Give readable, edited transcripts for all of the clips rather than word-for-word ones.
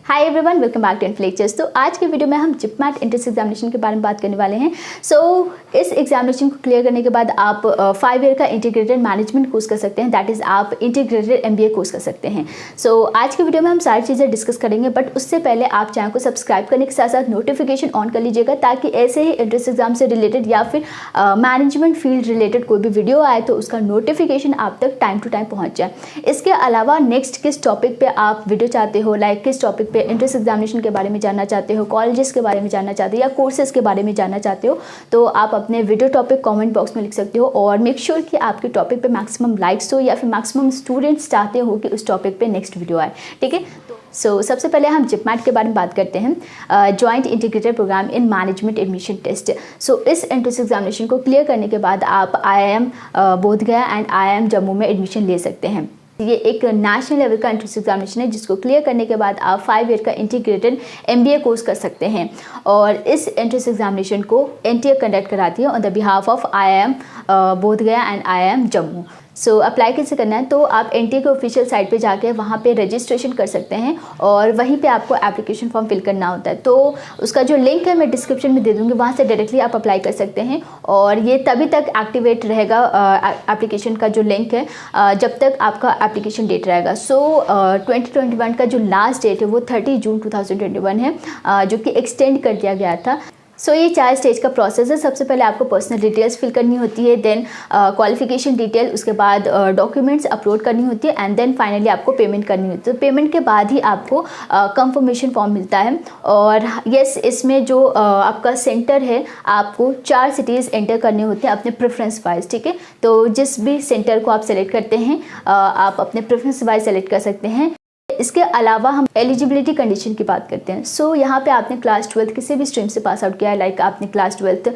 Hi everyone, welcome back to Inflectures. तो आज के वीडियो में हम जिपमैट एंट्रेंस एग्जामिनेशन के बारे में बात करने वाले हैं। इस एग्जामिनेशन को क्लियर करने के बाद आप 5 ईयर का इंटीग्रेटेड मैनेजमेंट कोर्स कर सकते हैं, दैट इज़ आप इंटीग्रेटेड MBA कोर्स कर सकते हैं। आज के वीडियो में हम सारी चीज़ें डिस्कस करेंगे, बट उससे पहले आप चैनल को सब्सक्राइब करने के साथ साथ नोटिफिकेशन ऑन कर लीजिएगा, ताकि ऐसे ही एंट्रेंस एग्जाम से रिलेटेड या फिर मैनेजमेंट फील्ड रिलेटेड कोई भी वीडियो आए तो उसका नोटिफिकेशन आप तक टाइम टू टाइम पहुँच जाए। इसके अलावा नेक्स्ट किस टॉपिक पर आप वीडियो चाहते हो, लाइक किस टॉपिक एंट्रेंस एग्जामिनेशन के बारे में जानना चाहते हो, कॉलेजेस के बारे में जानना चाहते हो या कोर्सेज के बारे में जानना चाहते हो, तो आप अपने वीडियो टॉपिक कमेंट बॉक्स में लिख सकते हो। और मेक श्योर कि आपके टॉपिक पे मैक्सिमम लाइक्स हो या फिर मैक्सिमम स्टूडेंट्स चाहते हो कि उस टॉपिक पे नेक्स्ट वीडियो आए, ठीक है। सबसे पहले हम जिपमैट के बारे में बात करते हैं, joint integrated program in management admission test. इस एंट्रेंस एग्जामिनेशन को क्लियर करने के बाद आप IIM Bodhgaya and IIM Jammu में एडमिशन ले सकते हैं। ये एक नेशनल लेवल का एंट्रेंस एग्जामिनेशन है, जिसको क्लियर करने के बाद आप 5 ईयर का इंटीग्रेटेड MBA कोर्स कर सकते हैं। और इस एंट्रेंस एग्जामिनेशन को NTA कंडक्ट कराती है on the behalf of IIM Bodhgaya and IIM Jammu. Apply कैसे करना है, तो आप NTA के ऑफिशियल साइट पे जाके वहाँ पे रजिस्ट्रेशन कर सकते हैं और वहीं पे आपको एप्लीकेशन फॉर्म फिल करना होता है। तो उसका जो लिंक है मैं डिस्क्रिप्शन में दे दूँगी, वहाँ से डायरेक्टली आप अप्लाई कर सकते हैं। और ये तभी तक एक्टिवेट रहेगा एप्लीकेशन का जो लिंक है, जब तक आपका एप्लीकेशन डेट रहेगा। 2021 का जो लास्ट डेट है वो 30 जून 2021 है, जो कि एक्सटेंड कर दिया गया था। ये 4 स्टेज का प्रोसेस है। सबसे पहले आपको पर्सनल डिटेल्स फिल करनी होती है, देन क्वालिफिकेशन डिटेल, उसके बाद डॉक्यूमेंट्स अपलोड करनी होती है एंड देन फाइनली आपको पेमेंट करनी होती है। तो पेमेंट के बाद ही आपको कंफर्मेशन फॉर्म मिलता है। और यस, इसमें जो आपका सेंटर है, आपको 4 सिटीज़ एंटर करने होते हैं अपने प्रेफरेंस वाइज, ठीक है। तो जिस भी सेंटर को आप सेलेक्ट करते हैं, आप अपने प्रेफरेंस वाइज सेलेक्ट कर सकते हैं। इसके अलावा हम एलिजिबिलिटी कंडीशन की बात करते हैं। यहाँ पे आपने क्लास 12 किसी भी स्ट्रीम से पास आउट किया है, लाइक आपने क्लास 12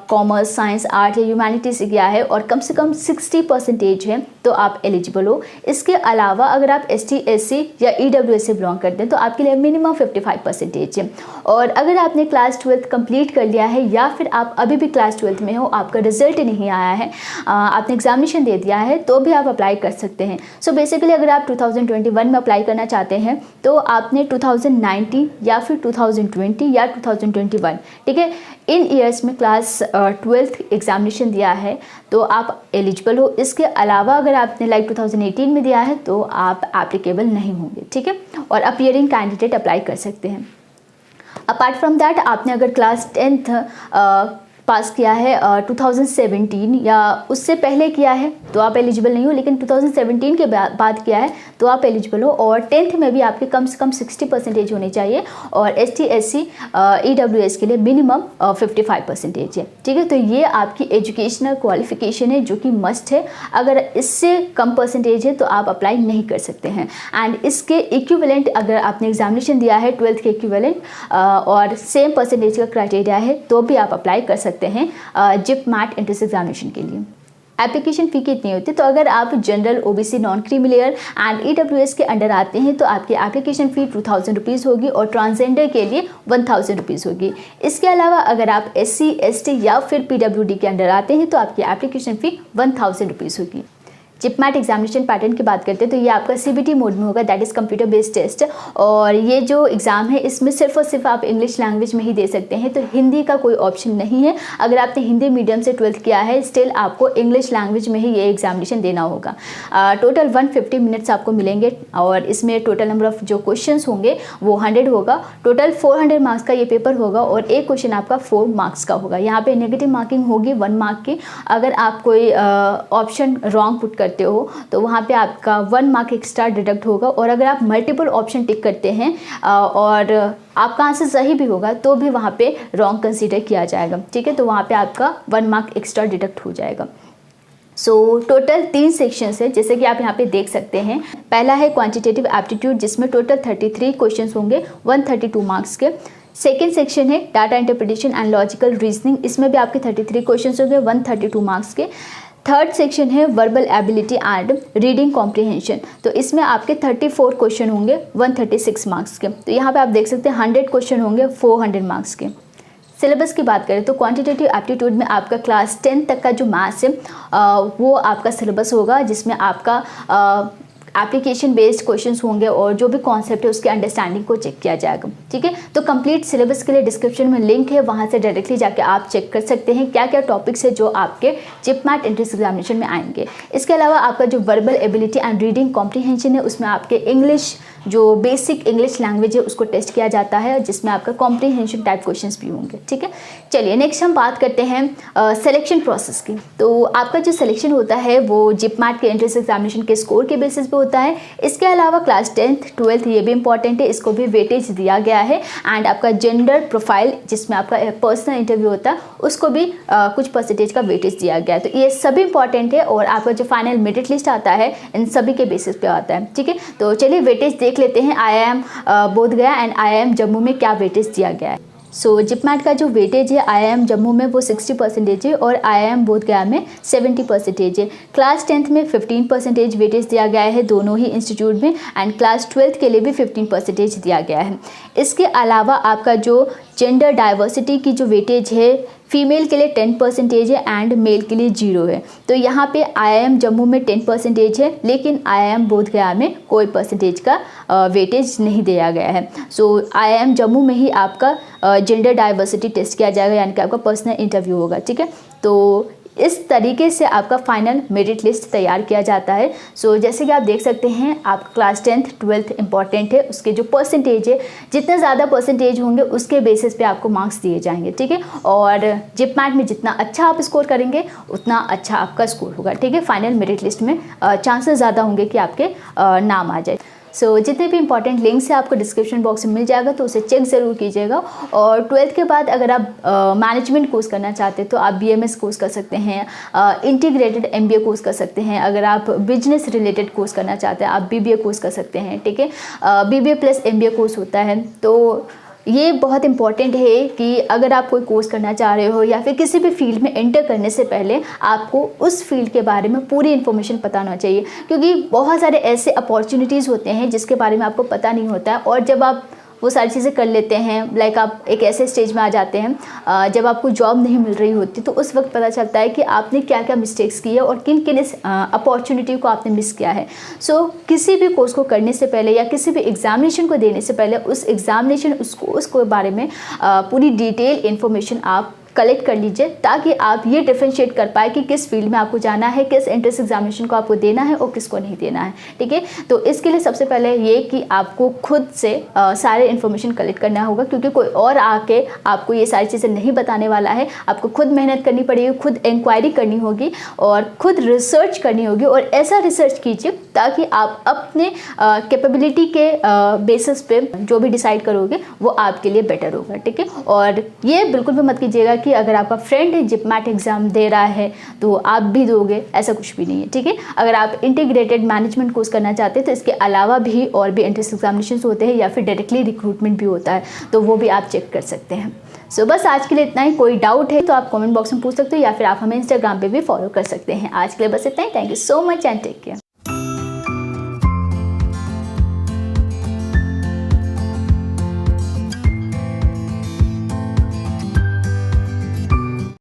कॉमर्स, साइंस, आर्ट या ह्यूमैनिटी से किया है और कम से कम 60% है, तो आप एलिजिबल हो। इसके अलावा अगर आप ST SC या EWS से बिलोंग करते हैं तो आपके लिए मिनिमम 55% है। और अगर आपने क्लास 12 कंप्लीट कर लिया है या फिर आप अभी भी क्लास 12 में हो, आपका रिजल्ट नहीं आया है, आपने एग्जामिनेशन दे दिया है, तो भी आप अप्लाई कर सकते हैं। बेसिकली अगर आप 2021 में अप्लाई करना चाहते हैं तो आपने 2019 या फिर 2020 या 2021, ठीक है, इन ईयर्स में क्लास 12 एग्जामिनेशन दिया है तो आप एलिजिबल हो। इसके अलावा अगर आपने लाइक 2018 में दिया है तो आप एप्लीकेबल नहीं होंगे, ठीक है। और अपीयरिंग कैंडिडेट अप्लाई कर सकते हैं। अपार्ट फ्रॉम दैट, आपने अगर क्लास 10th पास किया है 2017 या उससे पहले किया है तो आप एलिजिबल नहीं हो, लेकिन 2017 के बाद किया है तो आप एलिजिबल हो। और 10th में भी आपके कम से कम 60% होनी चाहिए और ST SC EWS के लिए मिनिमम 55% है, ठीक है। तो ये आपकी एजुकेशनल क्वालिफिकेशन है जो कि मस्ट है। अगर इससे कम परसेंटेज है तो आप अप्लाई नहीं कर सकते हैं। एंड इसके इक्विवेलेंट अगर आपने एग्जामिनेशन दिया है 12th के इक्विवेलेंट और सेम परसेंटेज का क्राइटेरिया है तो भी आप अप्लाई कर सकते हैं जिपमैट एंट्रेंस एग्जामिनेशन के लिए। एप्लीकेशन फ़ी कितनी होती है, तो अगर आप general, OBC, non creamy layer and EWS के अंडर आते हैं तो आपकी एप्लीकेशन फ़ी 2000 रुपीज़ होगी और ट्रांसजेंडर के लिए 1000 रुपीज़ होगी। इसके अलावा अगर आप SC ST या फिर PWD के अंडर आते हैं तो आपकी एप्लीकेशन फ़ी 1000 रुपीज़ होगी। जिपमैट एग्जामिनेशन पैटर्न की बात करते हैं तो ये आपका CBT मोड में होगा, that is computer based test. और ये जो एग्ज़ाम है इसमें सिर्फ और सिर्फ आप इंग्लिश लैंग्वेज में ही दे सकते हैं, तो हिंदी का कोई ऑप्शन नहीं है। अगर आपने हिंदी मीडियम से 12th किया है, स्टिल आपको इंग्लिश लैंग्वेज में ही ये एग्जामिनेशन देना होगा। टोटल 150 मिनट्स आपको मिलेंगे और इसमें टोटल नंबर ऑफ जो क्वेश्चन होंगे वो 100 होगा। टोटल 400 मार्क्स का ये पेपर होगा और एक क्वेश्चन आपका 4 मार्क्स का होगा। यहाँ पे नेगेटिव मार्किंग होगी 1 मार्क की। अगर आप कोई ऑप्शन रॉन्ग पुट करते हो तो वहाँ पे आपका 1 मार्क एक्स्ट्रा डिडक्ट होगा। और अगर आप मल्टीपल ऑप्शन टिक करते हैं और आपका आंसर सही भी होगा तो भी वहाँ पे रॉन्ग कंसीडर किया जाएगा, ठीक है। तो वहाँ पे आपका 1 मार्क एक्स्ट्रा डिडक्ट हो जाएगा। टोटल 3 सेक्शंस है, जैसे कि आप यहाँ पे देख सकते हैं। पहला है क्वांटिटेटिव एप्टीट्यूड, जिसमें टोटल 33 क्वेश्चंस होंगे 132 मार्क्स के। सेकेंड सेक्शन है data interpretation and logical reasoning, इसमें भी आपके 33 क्वेश्चंस होंगे 132 मार्क्स के। थर्ड सेक्शन है verbal ability and reading comprehension, तो इसमें आपके 34 क्वेश्चन होंगे 136 मार्क्स के। तो यहाँ पे आप देख सकते हैं 100 क्वेश्चन होंगे 400 मार्क्स के। सिलेबस की बात करें तो क्वांटिटेटिव एप्टीट्यूड में आपका क्लास 10 तक का जो मैथ्स है वो आपका सिलेबस होगा, जिसमें आपका एप्लीकेशन बेस्ड क्वेश्चंस होंगे और जो भी कॉन्सेप्ट है उसके अंडरस्टैंडिंग को चेक किया जाएगा। ठीक है, तो कंप्लीट सिलेबस के लिए डिस्क्रिप्शन में लिंक है, वहाँ से डायरेक्टली जाके आप चेक कर सकते हैं क्या क्या टॉपिक्स है जो आपके जिपमैट एंट्रेंस एग्जामिनेशन में आएंगे। इसके अलावा आपका जो verbal ability and reading comprehension है उसमें आपके इंग्लिश जो बेसिक इंग्लिश लैंग्वेज है उसको टेस्ट किया जाता है, जिसमें आपका कॉम्प्रीहेंशन टाइप क्वेश्चंस भी होंगे। ठीक है, चलिए नेक्स्ट हम बात करते हैं सिलेक्शन प्रोसेस की। तो आपका जो सिलेक्शन होता है वो जिपमैट के एंट्रेंस एग्जामिनेशन के स्कोर के बेसिस पे होता है। इसके अलावा क्लास 10th 12th ये भी इंपॉर्टेंट है, इसको भी वेटेज दिया गया है। एंड आपका जेंडर प्रोफाइल जिसमें आपका पर्सनल इंटरव्यू होता है उसको भी कुछ परसेंटेज का वेटेज दिया गया है। तो ये सभी इंपॉर्टेंट है और आपका जो फाइनल मेरिट लिस्ट आता है इन सभी के बेसिस पे आता है। ठीक है, तो चलिए वेटेज देख लेते हैं IIM Bodhgaya and IIM Jammu में क्या वेटेज दिया गया है। सो जिपमैट का जो वेटेज है IIM जम्मू में वो 60% है और IIM बोधगया में 70% है। क्लास 10th में 15% वेटेज दिया गया है दोनों ही इंस्टीट्यूट में एंड क्लास 12th के लिए भी 15% दिया गया है। इसके अलावा आपका जो जेंडर डाइवर्सिटी की जो वेटेज है फीमेल के लिए 10% है एंड मेल के लिए 0 है। तो यहाँ पे IIM जम्मू में 10% है लेकिन IIM बोधगया में कोई परसेंटेज का वेटेज नहीं दिया गया है। सो IIM जम्मू में ही आपका जेंडर डाइवर्सिटी टेस्ट किया जाएगा, यानी कि आपका पर्सनल इंटरव्यू होगा। ठीक है, तो इस तरीके से आपका फाइनल मेरिट लिस्ट तैयार किया जाता है। सो जैसे कि आप देख सकते हैं आप क्लास 10th 12th इंपॉर्टेंट है, उसके जो परसेंटेज है जितने ज़्यादा परसेंटेज होंगे उसके बेसिस पे आपको मार्क्स दिए जाएंगे। ठीक है, और जिपमैट में जितना अच्छा आप स्कोर करेंगे उतना अच्छा आपका स्कोर होगा। ठीक है, फाइनल मेरिट लिस्ट में चांसेस ज़्यादा होंगे कि आपके नाम आ जाए। सो जितने भी इंपॉर्टेंट लिंक्स है आपको डिस्क्रिप्शन बॉक्स में मिल जाएगा, तो उसे चेक ज़रूर कीजिएगा। और 12th के बाद अगर आप मैनेजमेंट कोर्स करना चाहते हैं तो आप BMS कोर्स कर सकते हैं, इंटीग्रेटेड MBA कोर्स कर सकते हैं। अगर आप बिजनेस रिलेटेड कोर्स करना चाहते हैं आप BBA कोर्स कर सकते हैं। ठीक है, BBA प्लस MBA कोर्स होता है। तो ये बहुत इंपॉर्टेंट है कि अगर आप कोई कोर्स करना चाह रहे हो या फिर किसी भी फील्ड में एंटर करने से पहले आपको उस फील्ड के बारे में पूरी इन्फॉर्मेशन पता होना चाहिए, क्योंकि बहुत सारे ऐसे अपॉर्चुनिटीज़ होते हैं जिसके बारे में आपको पता नहीं होता है। और जब आप वो सारी चीज़ें कर लेते हैं, लाइक आप एक ऐसे स्टेज में आ जाते हैं जब आपको जॉब नहीं मिल रही होती, तो उस वक्त पता चलता है कि आपने क्या क्या मिस्टेक्स की है और किन किन इस अपॉर्चुनिटी को आपने मिस किया है। सो किसी भी कोर्स को करने से पहले या किसी भी एग्जामिनेशन को देने से पहले उस एग्जामिनेशन उसको बारे में पूरी डिटेल इन्फॉर्मेशन आप कलेक्ट कर लीजिए, ताकि आप ये डिफरेंशिएट कर पाए कि किस फील्ड में आपको जाना है, किस एंट्रेंस एग्जामिनेशन को आपको देना है और किसको नहीं देना है। ठीक है, तो इसके लिए सबसे पहले ये कि आपको खुद से सारे इन्फॉर्मेशन कलेक्ट करना होगा, क्योंकि कोई और आके आपको ये सारी चीज़ें नहीं बताने वाला है। आपको खुद मेहनत करनी पड़ेगी, खुद इंक्वायरी करनी होगी और खुद रिसर्च करनी होगी। और ऐसा रिसर्च कीजिए ताकि आप अपने कैपेबिलिटी के बेसिस पे जो भी डिसाइड करोगे वो आपके लिए बेटर होगा। ठीक है, और ये बिल्कुल भी मत कीजिएगा कि अगर आपका फ्रेंड जिपमैट एग्जाम दे रहा है तो आप भी दोगे, ऐसा कुछ भी नहीं है। ठीक है, अगर आप इंटीग्रेटेड मैनेजमेंट कोर्स करना चाहते हैं तो इसके अलावा भी और भी एंट्रेंस एग्जामिनेशन होते हैं या फिर डायरेक्टली रिक्रूटमेंट भी होता है, तो वो भी आप चेक कर सकते हैं। सो बस आज के लिए इतना ही। कोई डाउट है तो आप कमेंट बॉक्स में पूछ सकते हो या फिर आप हमें इंस्टाग्राम पे भी फॉलो कर सकते हैं। आज के लिए बस इतना ही। Thank you so much and take care.